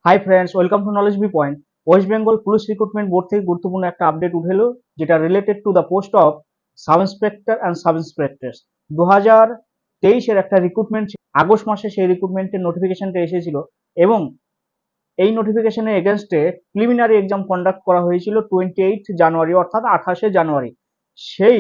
High friends, welcome to knowledge B point. West Bengal police recruitment board থেকে গুরুত্বপূর্ণ একটা update উঠে এলো, যেটা related to the post of sub inspector and sub inspector. 2023-এর একটা রিক্রুটমেন্ট, আগস্ট মাসে সেই রিক্রুটমেন্টের নোটিফিকেশনটা এসেছিল এবং এই নোটিফিকেশনের এগেনস্টে প্রিলিমিনারি এক্সাম কন্ডাক্ট করা হয়েছিল 28 জানুয়ারি, অর্থাৎ 28 জানুয়ারি। সেই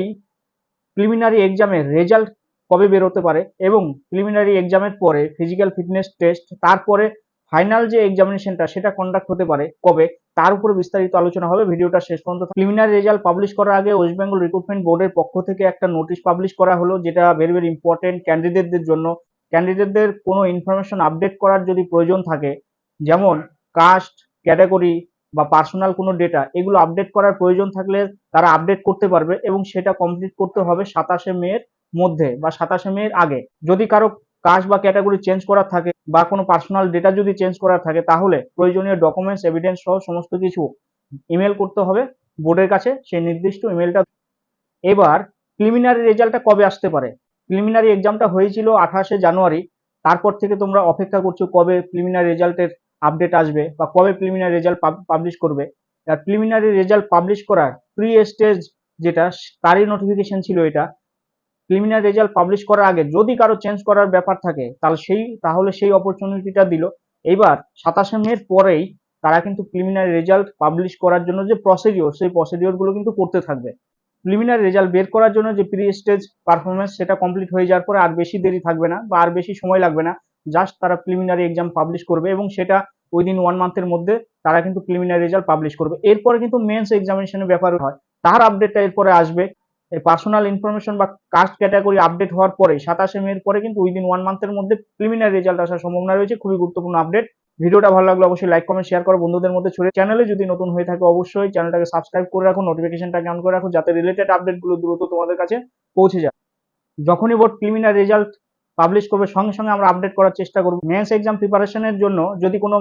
প্রিলিমিনারি এক্সামের রেজাল্ট কবে বেরোতে পারে এবং প্রিলিমিনারি এক্সামের পরে ফিজিক্যাল ফিটনেস টেস্ট, তারপরে ফাইনাল যে এক্সামিনেশনটা সেটা কন্ডাক্ট হতে পারে কবে, তার উপরে বিস্তারিত আলোচনা হবে। ভিডিওটা শেষ পর্যন্ত। প্রিলিমিনারি রেজাল্ট পাবলিশ করার আগে ওয়েস্ট বেঙ্গল রিক্রুটমেন্ট বোর্ডের পক্ষ থেকে একটা নোটিশ পাবলিশ করা হলো, যেটা ভেরি ভেরি ইম্পর্টেন্ট ক্যান্ডিডেটদের জন্য। ক্যান্ডিডেটদের কোনো ইনফরমেশন আপডেট করার যদি প্রয়োজন থাকে, যেমন কাস্ট, ক্যাটাগরি বা পার্সোনাল কোনো ডেটা, এগুলো আপডেট করার প্রয়োজন থাকলে তারা আপডেট করতে পারবে এবং সেটা কমপ্লিট করতে হবে 27 মে-এর মধ্যে বা 27 মে-এর আগে। যদি কারো কাস্ট বা ক্যাটাগরি চেঞ্জ করার থাকে বা কোনো পার্সোনাল ডেটা যদি চেঞ্জ করার থাকে, তাহলে প্রয়োজনীয় ডকুমেন্টস, এভিডেন্স সহ সমস্ত কিছু ইমেল করতে হবে বোর্ডের কাছে, সেই নির্দিষ্ট ইমেলটা। এবার প্রিলিমিনারি রেজাল্টটা কবে আসতে পারে? প্রিলিমিনারি এক্সামটা হয়েছিল 28 জানুয়ারি। তারপর থেকে তোমরা অপেক্ষা করছো কবে প্রিলিমিনারি রেজাল্টের আপডেট আসবে বা কবে প্রিলিমিনারি রেজাল্ট পাবলিশ করবে। আর প্রিলিমিনারি রেজাল্ট পাবলিশ করার প্রি স্টেজ যেটা, তারই নোটিফিকেশন ছিল এটা। প্রিলিমিনারি রেজাল্ট পাবলিশ করার আগে যদি কারো চেঞ্জ করার ব্যাপার থাকে, তাহলে সেই অপরচুনিটিটা দিল। এইবার 27 মে-এর পরেই তারা কিন্তু প্রিলিমিনারি রেজাল্ট পাবলিশ করার জন্য যে প্রসিডিওর, সেই প্রসিডিওরগুলো কিন্তু করতে থাকবে। প্রিলিমিনারি রেজাল্ট বের করার জন্য যে প্রি স্টেজ পারফরমেন্স, সেটা কমপ্লিট হয়ে যাওয়ার পরে আর বেশি দেরি থাকবে না বা আর বেশি সময় লাগবে না। জাস্ট তারা প্রিলিমিনারি এক্সাম পাবলিশ করবে এবং সেটা উইদিন 1 মান্থের মধ্যে তারা কিন্তু প্রিলিমিনারি রেজাল্ট পাবলিশ করবে। এরপরে কিন্তু মেন্স এক্সামিনেশনের ব্যাপার হয়, তার আপডেটটা এরপরে আসবে। এই পার্সোনাল ইনফরমেশন বা কাস্ট ক্যাটাগরি আপডেট হওয়ার পরে 27 মে-এর পরে কিন্তু উইদিন 1 মান্থের মধ্যে প্রিলিমিনারি রেজাল্ট আসার সম্ভাবনা রয়েছে। খুবই গুরুত্বপূর্ণ আপডেট। ভিডিওটা ভালো লাগলে অবশ্যই লাইক, কমেন্ট, শেয়ার করো, বন্ধুদের মধ্যে ছড়িয়ে। চ্যানেলে যদি নতুন হয়ে থাকে অবশ্যই চ্যানেলটাকে সাবস্ক্রাইব করে রাখো, নোটিফিকেশনটাকে অন করে রাখো, যাতে রিলেটেড আপডেটগুলো দ্রুত তোমাদের কাছে পৌঁছে যায়। যখনই বোর্ড প্রিলিমিনারি রেজাল্ট পাবলিশ করবে, সঙ্গে সঙ্গে আমরা আপডেট করার চেষ্টা করব। মেন্স এক্সাম প্রিপারেশনের জন্য যদি কোনো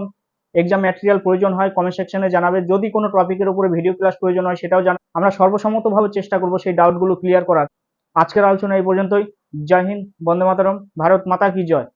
এক্সাম ম্যাটেরিয়াল প্রয়োজন হয় কমেন্ট সেকশনে জানাবে। যদি কোনো টপিকের উপরে ভিডিও ক্লাস প্রয়োজন হয় সেটাও জানাবে। আমরা সর্বসম্মতভাবে চেষ্টা করব সেই ডাউটগুলো ক্লিয়ার করার। আজকের আলোচনা এই পর্যন্তই। জয় হিন্দ, বন্দে মাতরম, ভারত মাতা কি জয়।